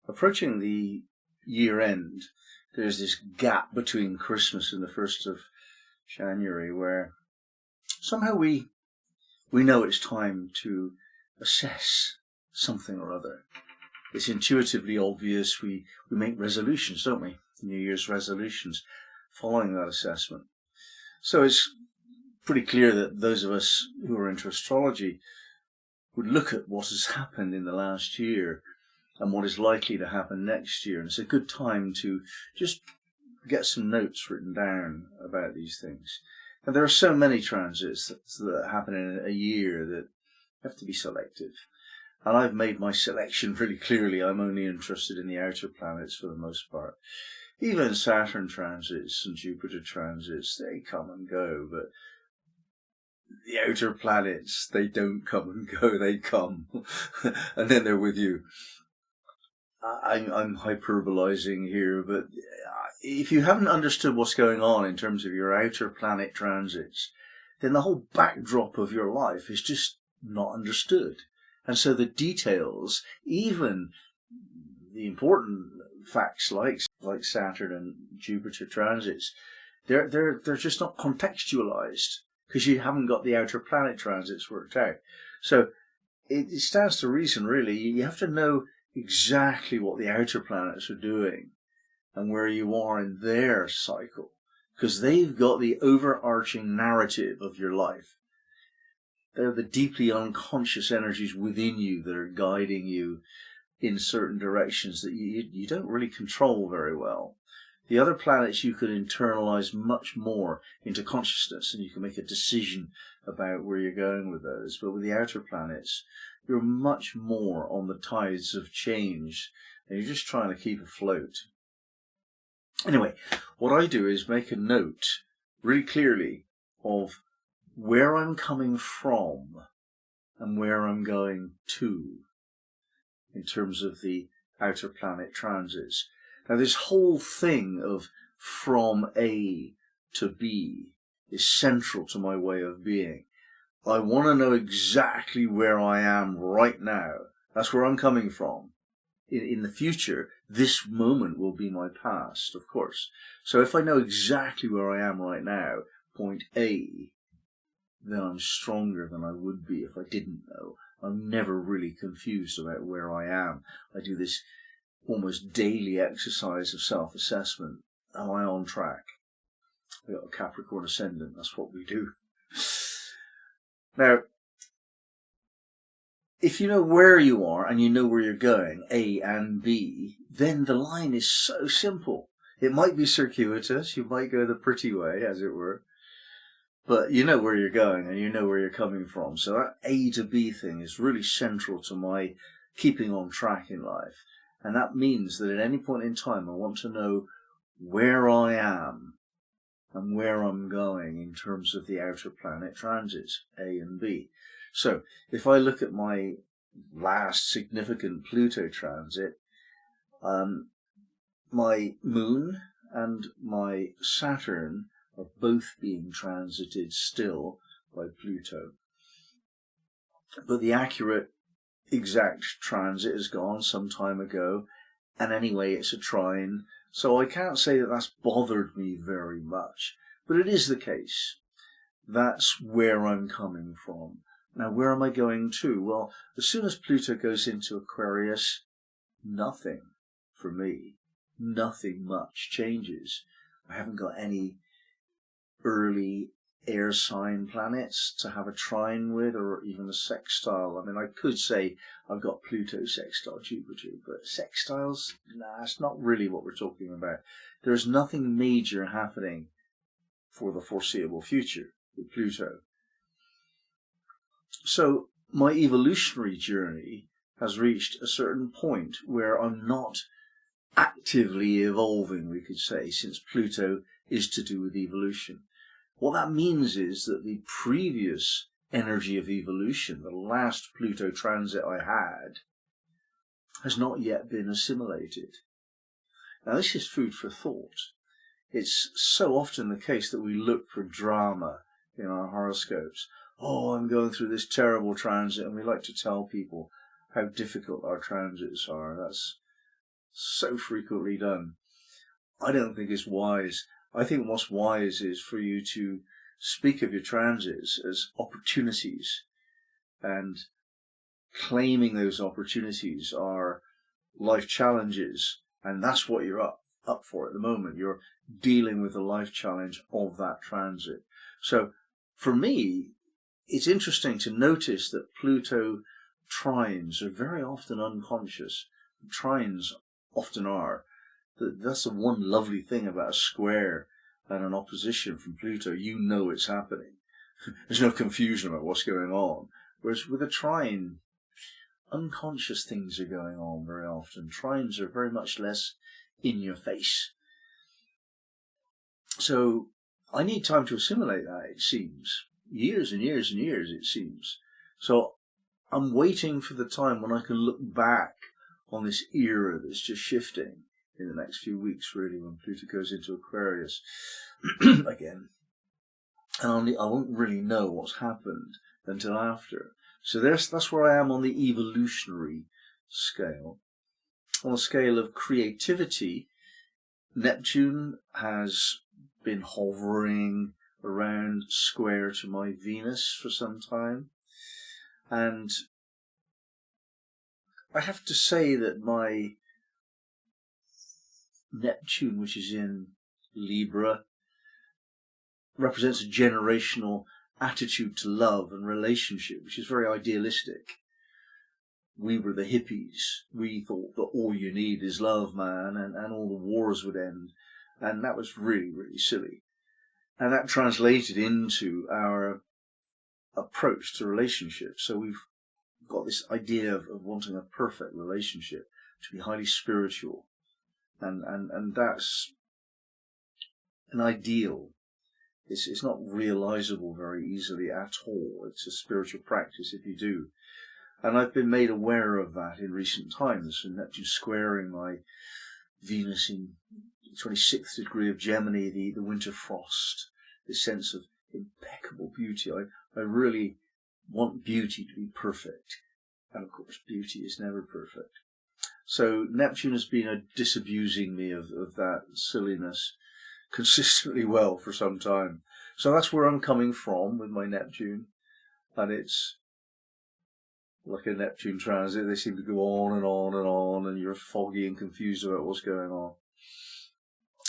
approaching the year end, there's this gap between Christmas and the 1st of January where somehow we know it's time to assess something or other. It's intuitively obvious. We make resolutions, don't we? New Year's resolutions following that assessment. So it's pretty clear that those of us who are into astrology would look at what has happened in the last year and what is likely to happen next year. And it's a good time to just get some notes written down about these things. And there are so many transits that happen in a year that have to be selective. And I've made my selection pretty clearly. I'm only interested in the outer planets for the most part. Even Saturn transits and Jupiter transits, they come and go, but the outer planets, they don't come and go, they come. And then they're with you. I'm hyperbolizing here, but if you haven't understood what's going on in terms of your outer planet transits, then the whole backdrop of your life is just not understood. And so the details, even the important facts like Saturn and Jupiter transits, they're just not contextualized because you haven't got the outer planet transits worked out. So it stands to reason, really, you have to know exactly what the outer planets are doing and where you are in their cycle, because they've got the overarching narrative of your life. They're the deeply unconscious energies within you that are guiding you in certain directions that you don't really control very well. The other planets you can internalize much more into consciousness and you can make a decision about where you're going with those. But with the outer planets, you're much more on the tides of change and you're just trying to keep afloat. Anyway, what I do is make a note really clearly of where I'm coming from and where I'm going to in terms of the outer planet transits. Now, this whole thing of from A to B is central to my way of being. I want to know exactly where I am right now. That's where I'm coming from. In the future, this moment will be my past, of course. So if I know exactly where I am right now, point A, then I'm stronger than I would be if I didn't know. I'm never really confused about where I am. I do this almost daily exercise of self-assessment. Am I on track? I've got a Capricorn ascendant, that's what we do. Now, if you know where you are and you know where you're going, A and B, then the line is so simple. It might be circuitous, you might go the pretty way, as it were, but you know where you're going and you know where you're coming from. So that A to B thing is really central to my keeping on track in life. And that means that at any point in time, I want to know where I am and where I'm going in terms of the outer planet transits, A and B. So if I look at my last significant Pluto transit, my Moon and my Saturn are both being transited still by Pluto. But the accurate exact transit is gone some time ago, and anyway it's a trine, so I can't say that that's bothered me very much, but it is the case. That's where I'm coming from. Now, where am I going to? Well, as soon as Pluto goes into Aquarius, nothing for me, nothing much changes. I haven't got any early air sign planets to have a trine with, or even a sextile. I mean, I could say I've got Pluto sextile Jupiter, but sextiles, nah, it's not really what we're talking about. There's nothing major happening for the foreseeable future with Pluto. So my evolutionary journey has reached a certain point where I'm not actively evolving, we could say, since Pluto is to do with evolution. What that means is that the previous energy of evolution, the last Pluto transit I had, has not yet been assimilated. Now, this is food for thought. It's so often the case that we look for drama in our horoscopes. Oh, I'm going through this terrible transit, and we like to tell people how difficult our transits are. That's so frequently done. I don't think it's wise. I think what's wise is for you to speak of your transits as opportunities, and claiming those opportunities are life challenges, and that's what you're up for at the moment. You're dealing with the life challenge of that transit. So for me, it's interesting to notice that Pluto trines are very often unconscious. Trines often are. That's the one lovely thing about a square and an opposition from Pluto. You know it's happening. There's no confusion about what's going on. Whereas with a trine, unconscious things are going on very often. Trines are very much less in your face. So I need time to assimilate that, it seems. Years and years and years, it seems. So I'm waiting for the time when I can look back on this era that's just shifting in the next few weeks, really, when Pluto goes into Aquarius again. And I won't really know what's happened until after. So that's where I am on the evolutionary scale. On the scale of creativity, Neptune has been hovering around square to my Venus for some time. And I have to say that my Neptune, which is in Libra, represents a generational attitude to love and relationship, which is very idealistic. We were the hippies. We thought that all you need is love, man, and all the wars would end. And that was really, really silly. And that translated into our approach to relationships. So we've got this idea of wanting a perfect relationship, to be highly spiritual. And that's an ideal. It's not realizable very easily at all. It's a spiritual practice if you do. And I've been made aware of that in recent times, and Neptune squaring my Venus in 26th degree of Gemini, the winter frost, this sense of impeccable beauty. I really want beauty to be perfect. And of course, beauty is never perfect. So Neptune has been disabusing me of that silliness consistently well for some time. So that's where I'm coming from with my Neptune. And it's like a Neptune transit. They seem to go on and on and on, and you're foggy and confused about what's going on.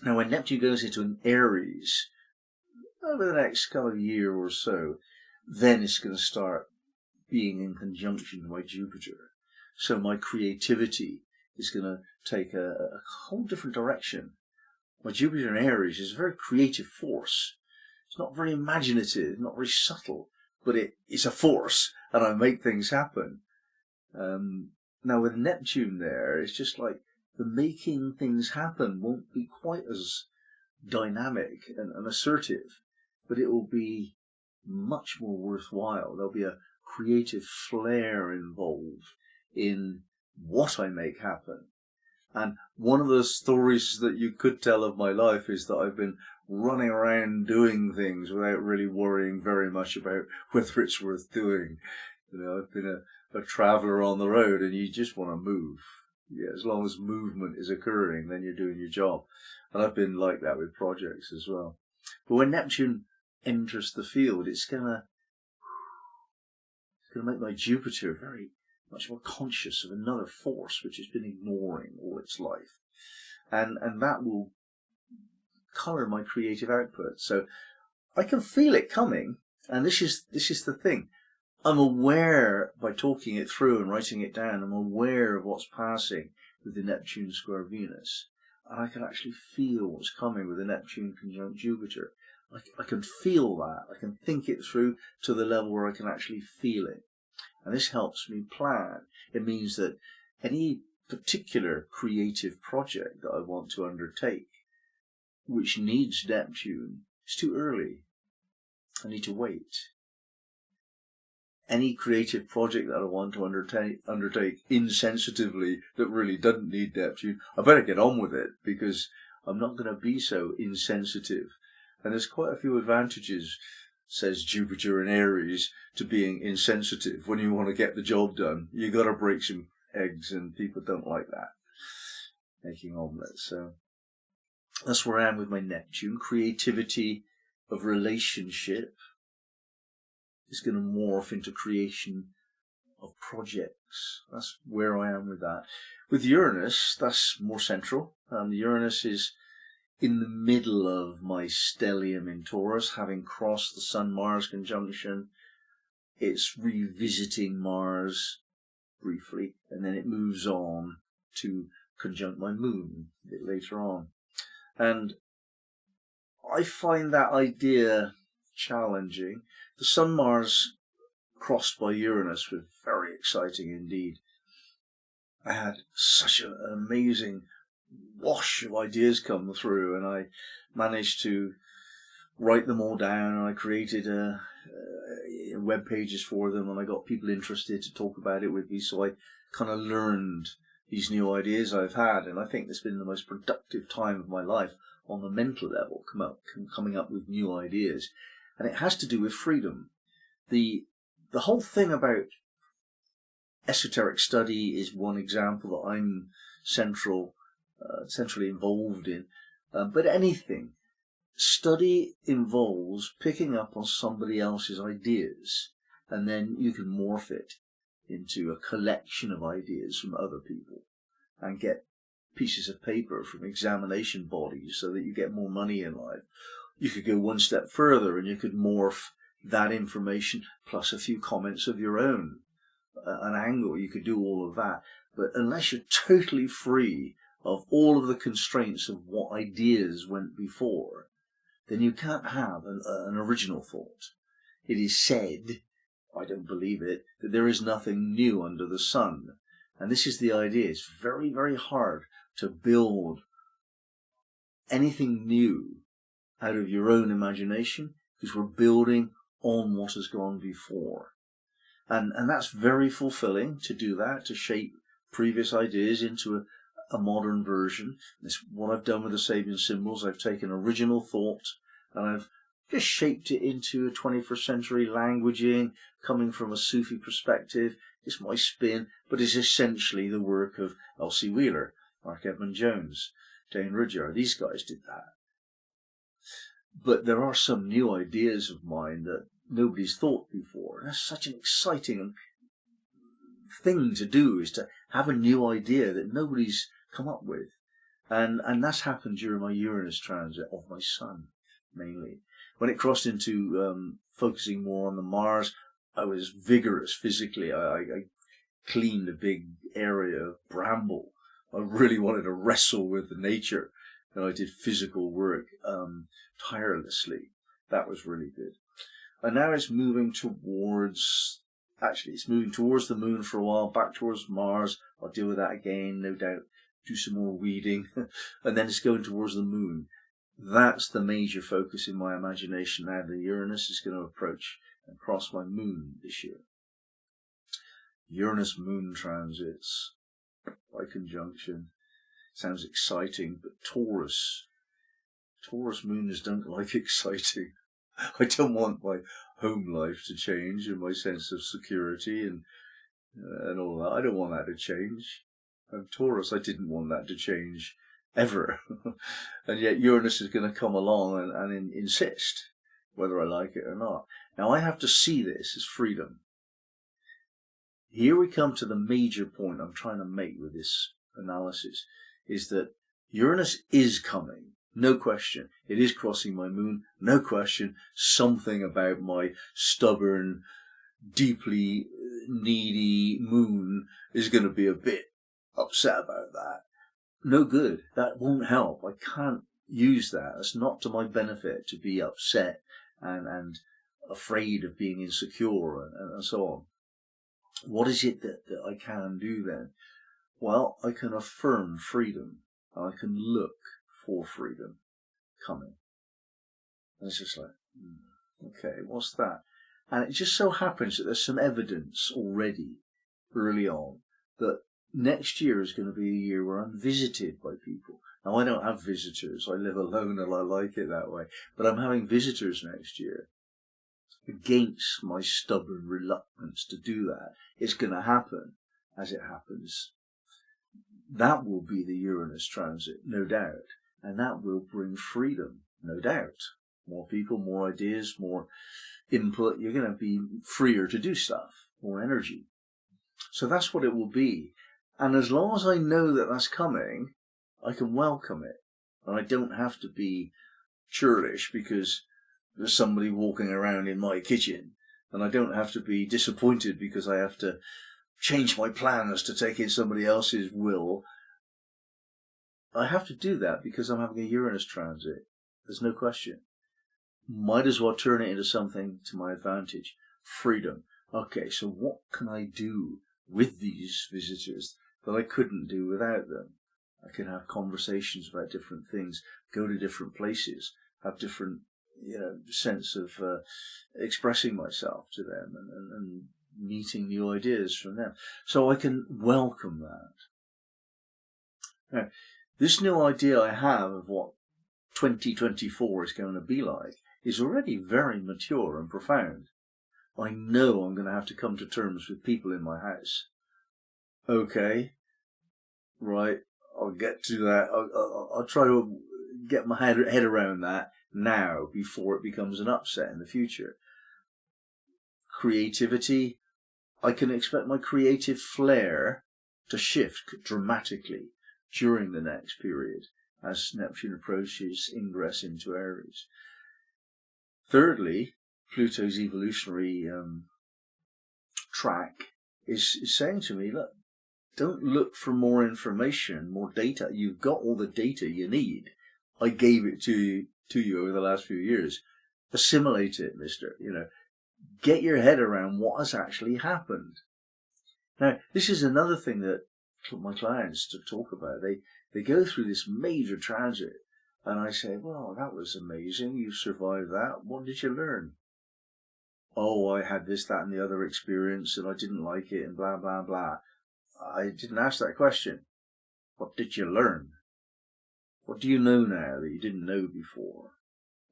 Now, when Neptune goes into an Aries, over the next kind of year or so, then it's going to start being in conjunction with my Jupiter. So my creativity is going to take a whole different direction. My Jupiter in Aries is a very creative force. It's not very imaginative, not very subtle, but it's a force, and I make things happen. Now with Neptune there, it's just like the making things happen won't be quite as dynamic and assertive, but it will be much more worthwhile. There'll be a creative flair involved in what I make happen. And one of the stories that you could tell of my life is that I've been running around doing things without really worrying very much about whether it's worth doing. You know, I've been a traveller on the road, and you just want to move. Yeah, as long as movement is occurring, then you're doing your job. And I've been like that with projects as well. But when Neptune enters the field, it's going to make my Jupiter very much more conscious of another force which has been ignoring all its life. And that will colour my creative output. So I can feel it coming, and this is the thing. I'm aware, by talking it through and writing it down, I'm aware of what's passing with the Neptune square Venus. And I can actually feel what's coming with the Neptune conjunct Jupiter. I can feel that. I can think it through to the level where I can actually feel it. And this helps me plan. It means that any particular creative project that I want to undertake, which needs Neptune, is too early. I need to wait. Any creative project that I want to undertake insensitively that really doesn't need Neptune, I better get on with it, because I'm not going to be so insensitive. And there's quite a few advantages, says Jupiter in Aries, to being insensitive. When you want to get the job done, you got to break some eggs, and people don't like that. making omelettes. So that's where I am with my Neptune. Creativity of relationship is going to morph into creation of projects. That's where I am with that. With Uranus, that's more central. Uranus is in the middle of my stellium in Taurus, having crossed the Sun-Mars conjunction. It's revisiting Mars briefly, and then it moves on to conjunct my moon a bit later on. And I find that idea challenging. The Sun-Mars crossed by Uranus was very exciting indeed. I had such an amazing wash of ideas come through, and I managed to write them all down, and I created web pages for them, and I got people interested to talk about it with me, so I kind of learned these new ideas I've had, and I think it's been the most productive time of my life on the mental level, coming up with new ideas. And it has to do with freedom. The whole thing about esoteric study is one example that I'm centrally involved in. But anything, study involves picking up on somebody else's ideas, and then you can morph it into a collection of ideas from other people and get pieces of paper from examination bodies so that you get more money in life. You could go one step further and you could morph that information plus a few comments of your own, an angle. You could do all of that. But unless you're totally free of all of the constraints of what ideas went before, then you can't have an original thought. It is said, I don't believe it, that there is nothing new under the sun. And this is the idea. It's very, very hard to build anything new out of your own imagination, because we're building on what has gone before. And that's very fulfilling to do that, to shape previous ideas into a modern version. That's what I've done with the Sabian Symbols. I've taken original thought and I've just shaped it into a 21st century languaging, coming from a Sufi perspective. It's my spin, but it's essentially the work of Elsie Wheeler, Mark Edmund Jones, Dane Rudyard. These guys did that. But there are some new ideas of mine that nobody's thought before. That's such an exciting thing to do, is to have a new idea that nobody's come up with. And that's happened during my Uranus transit of my Sun, mainly. When it crossed into focusing more on the Mars, I was vigorous physically. I cleaned a big area of bramble. I really wanted to wrestle with the nature, and I did physical work tirelessly. That was really good. And now it's moving towards, it's moving towards the moon for a while, back towards Mars. I'll deal with that again, no doubt, do some more weeding, and then it's going towards the moon. That's the major focus in my imagination now. The Uranus is going to approach and cross my moon this year. Uranus moon transits by conjunction. Sounds exciting, but Taurus moons don't like exciting. I don't want my home life to change and my sense of security and all that. I don't want that to change. I'm Taurus. I didn't want that to change ever. And yet Uranus is going to come along and insist, whether I like it or not. Now I have to see this as freedom. Here we come to the major point I'm trying to make with this analysis, is that Uranus is coming. No question. It is crossing my moon. No question. Something about my stubborn, deeply needy moon is going to be a bit upset about that. No good. That won't help. I can't use that. It's not to my benefit to be upset and afraid of being insecure and so on. What is it that I can do then? Well, I can affirm freedom. I can look for freedom coming. And it's just like, okay, what's that? And it just so happens that there's some evidence already early on that next year is going to be a year where I'm visited by people. Now, I don't have visitors. I live alone and I like it that way. But I'm having visitors next year. Against my stubborn reluctance to do that. It's going to happen as it happens. that will be the Uranus transit, no doubt. And that will bring freedom, no doubt. More people, more ideas, more input. You're going to be freer to do stuff, more energy. So that's what it will be. And as long as I know that that's coming, I can welcome it. And I don't have to be churlish because there's somebody walking around in my kitchen. And I don't have to be disappointed because I have to change my plans to take in somebody else's will. I have to do that because I'm having a Uranus transit. There's no question. Might as well turn it into something to my advantage. Freedom. Okay, so what can I do with these visitors that I couldn't do without them? I can have conversations about different things, go to different places, have different, sense of expressing myself to them and meeting new ideas from them. So I can welcome that. Now, this new idea I have of what 2024 is going to be like is already very mature and profound. I know I'm going to have to come to terms with people in my house. Okay, right, I'll get to that. I'll try to get my head around that now before it becomes an upset in the future. Creativity, I can expect my creative flair to shift dramatically during the next period as Neptune approaches ingress into Aries. Thirdly, Pluto's evolutionary track is saying to me, look, don't look for more information, more data. You've got all the data you need. I gave it to you over the last few years. Assimilate it, mister. Get your head around what has actually happened. Now, this is another thing that my clients talk about. They go through this major transit, and I say, well, that was amazing. You survived that. What did you learn? Oh, I had this, that, and the other experience, and I didn't like it, and blah, blah, blah. I didn't ask that question. What did you learn? What do you know now that you didn't know before?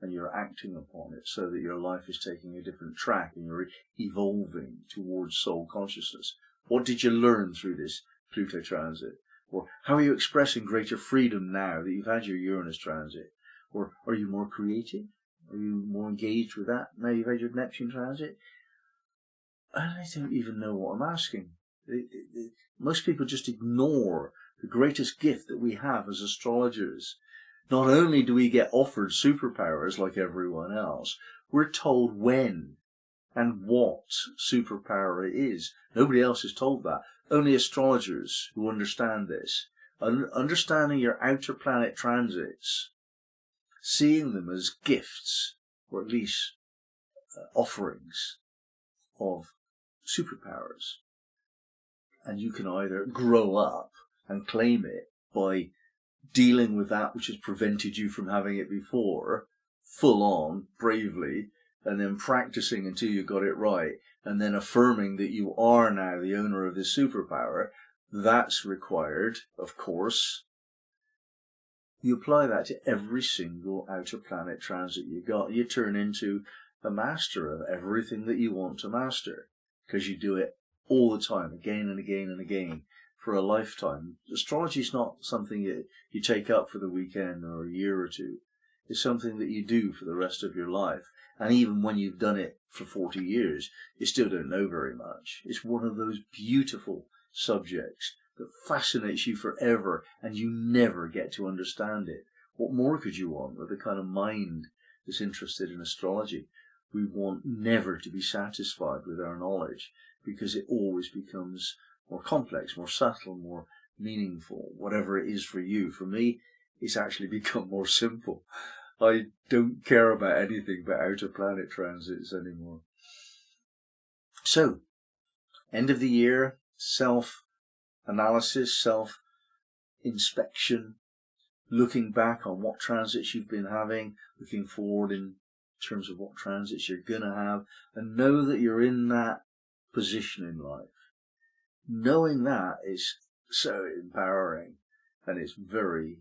And you're acting upon it so that your life is taking a different track and you're evolving towards soul consciousness. What did you learn through this Pluto transit? Or how are you expressing greater freedom now that you've had your Uranus transit? Or are you more creative? Are you more engaged with that now you've had your Neptune transit? And I don't even know what I'm asking. Most people just ignore the greatest gift that we have as astrologers. Not only do we get offered superpowers like everyone else, we're told when and what superpower it is. Nobody else is told that. Only astrologers who understand this. Understanding your outer planet transits, seeing them as gifts, or at least offerings of superpowers. And you can either grow up and claim it by dealing with that which has prevented you from having it before, full on, bravely, and then practicing until you got it right, and then affirming that you are now the owner of this superpower. That's required, of course. You apply that to every single outer planet transit you got. You turn into a master of everything that you want to master, because you do it all the time, again and again and again, for a lifetime. Astrology is not something you take up for the weekend or a year or two. It's something that you do for the rest of your life. And even when you've done it for 40 years, you still don't know very much. It's one of those beautiful subjects that fascinates you forever, and you never get to understand it. What more could you want with the kind of mind that's interested in astrology? We want never to be satisfied with our knowledge, because it always becomes more complex, more subtle, more meaningful, whatever it is for you. For me, it's actually become more simple. I don't care about anything but outer planet transits anymore. So, end of the year, self-analysis, self-inspection, looking back on what transits you've been having, looking forward in terms of what transits you're going to have, and know that you're in that position in life. Knowing that is so empowering, and it's very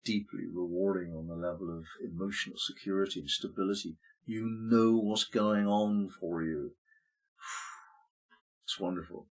deeply rewarding on the level of emotional security and stability. You know what's going on for you. It's wonderful.